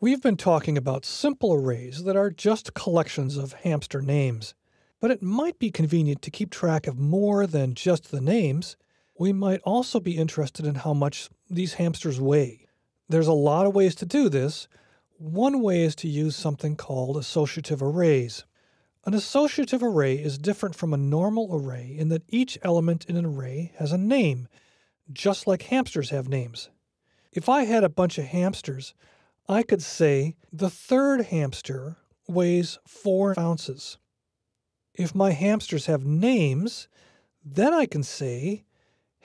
We've been talking about simple arrays that are just collections of hamster names, but it might be convenient to keep track of more than just the names. We might also be interested in how much these hamsters weigh. There's a lot of ways to do this. One way is to use something called associative arrays. An associative array is different from a normal array in that each element in an array has a name, just like hamsters have names. If I had a bunch of hamsters, I could say the third hamster weighs 4 ounces. If my hamsters have names, then I can say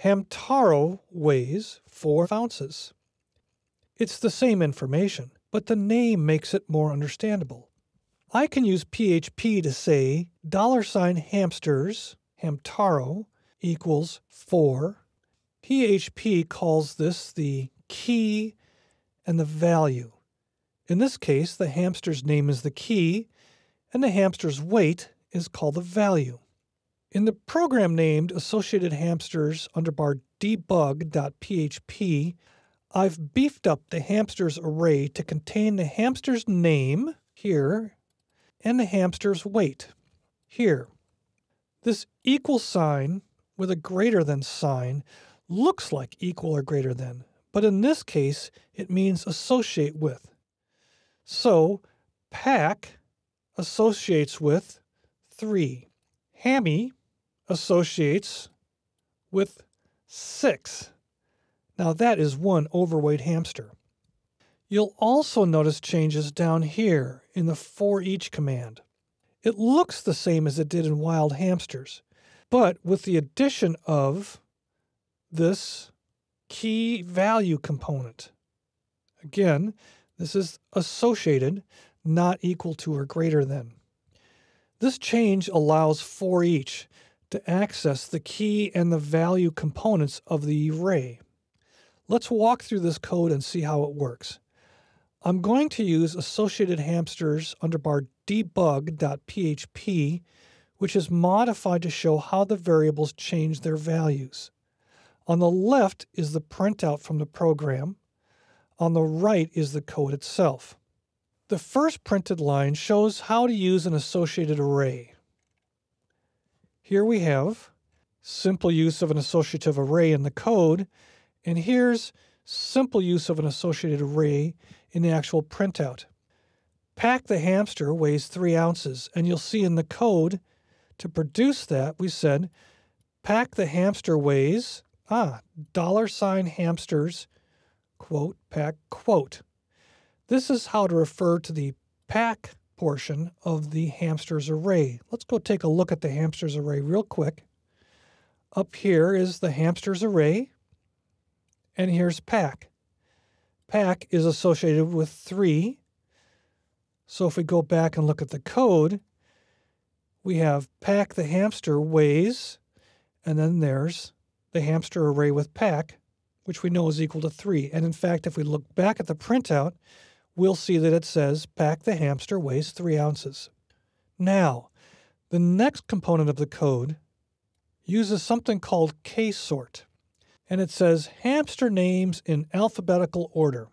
Hamtaro weighs 4 ounces. It's the same information, but the name makes it more understandable. I can use PHP to say $hamsters, Hamtaro, equals 4. PHP calls this the key and the value. In this case, the hamster's name is the key, and the hamster's weight is called the value. In the program named Associated Hamsters underbar debug.php, I've beefed up the hamster's array to contain the hamster's name, here, and the hamster's weight, here. This equal sign with a greater than sign looks like equal or greater than, but in this case, it means associate with. So, pack associates with 3. Hammy associates with 6. Now that is one overweight hamster. You'll also notice changes down here in the for each command. It looks the same as it did in wild hamsters, but with the addition of this key value component. Again, this is associated, not equal to or greater than. This change allows for each to access the key and the value components of the array. Let's walk through this code and see how it works. I'm going to use associated hamsters underbar debug.php, which is modified to show how the variables change their values. On the left is the printout from the program. On the right is the code itself. The first printed line shows how to use an associated array. Here we have simple use of an associative array in the code, and here's simple use of an associated array in the actual printout. Pack the hamster weighs 3 ounces, and you'll see in the code to produce that we said pack the hamster weighs $hamsters, quote, pack, quote. This is how to refer to the pack portion of the hamsters array. Let's go take a look at the hamsters array real quick. Up here is the hamsters array, and here's pack. Pack is associated with 3. So if we go back and look at the code, we have pack the hamster weighs, and then there's the hamster array with pack, which we know is equal to 3. And in fact, if we look back at the printout, we'll see that it says pack the hamster weighs 3 ounces. Now, the next component of the code uses something called ksort, and it says hamster names in alphabetical order.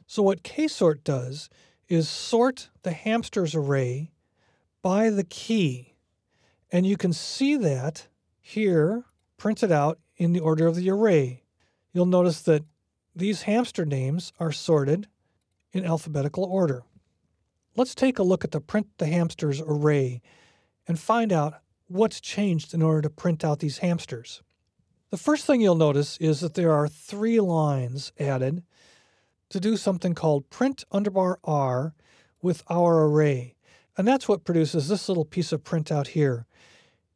So what ksort does is sort the hamsters array by the key, and you can see that here printed out in the order of the array. You'll notice that these hamster names are sorted in alphabetical order. Let's take a look at the print the hamsters array and find out what's changed in order to print out these hamsters. The first thing you'll notice is that there are 3 lines added to do something called print underbar r with our array. And that's what produces this little piece of printout here.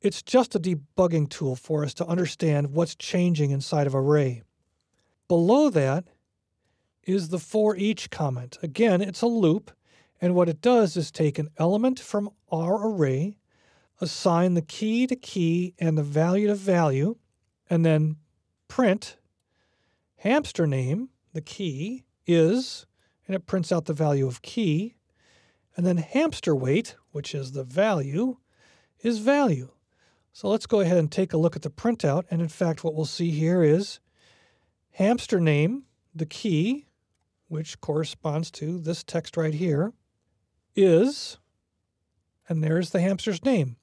It's just a debugging tool for us to understand what's changing inside of array. Below that is the for each comment. Again, it's a loop, and what it does is take an element from our array, assign the key to key and the value to value, and then print hamster name, the key, is, and it prints out the value of key, and then hamster weight, which is the value, is value. So let's go ahead and take a look at the printout, and in fact what we'll see here is hamster name, the key, which corresponds to this text right here, is, and there's the hamster's name.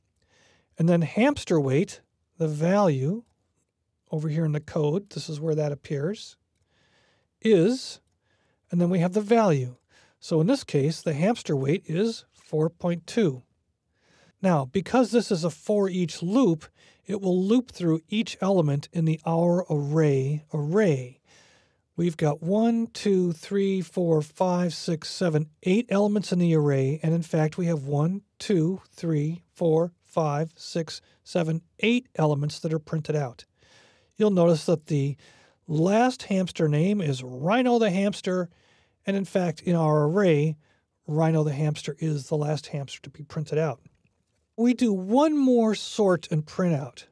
And then hamster weight, the value, over here in the code, this is where that appears, is, and then we have the value. So in this case, the hamster weight is 4.2. Now, because this is a for each loop, it will loop through each element in the our array. We've got 1, 2, 3, 4, 5, 6, 7, 8 elements in the array, and in fact we have 1, 2, 3, 4, 5, 6, 7, 8 elements that are printed out. You'll notice that the last hamster name is Rhino the hamster, and in fact in our array, Rhino the hamster is the last hamster to be printed out. We do one more sort and printout.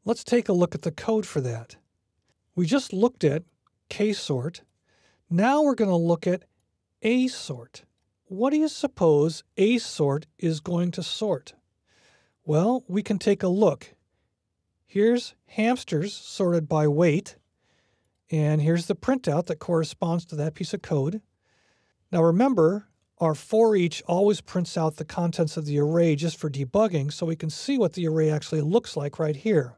Let's take a look at the code for that. We just looked at ksort. Now we're going to look at asort. What do you suppose asort is going to sort? Well, we can take a look. Here's hamsters sorted by weight, and here's the printout that corresponds to that piece of code. Now remember, our for each always prints out the contents of the array just for debugging, so we can see what the array actually looks like right here.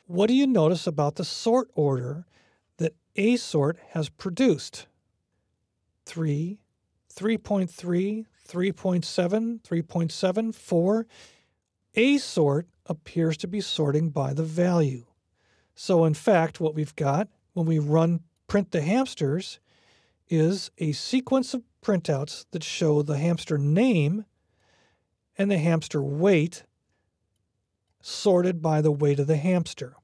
What do you notice about the sort order that asort has produced? 3, 3.3, 3.7, 3.7, 4. Asort appears to be sorting by the value. So in fact, what we've got when we run print the hamsters is a sequence of printouts that show the hamster name and the hamster weight sorted by the weight of the hamster.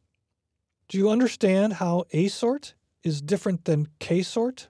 Do you understand how asort is different than ksort?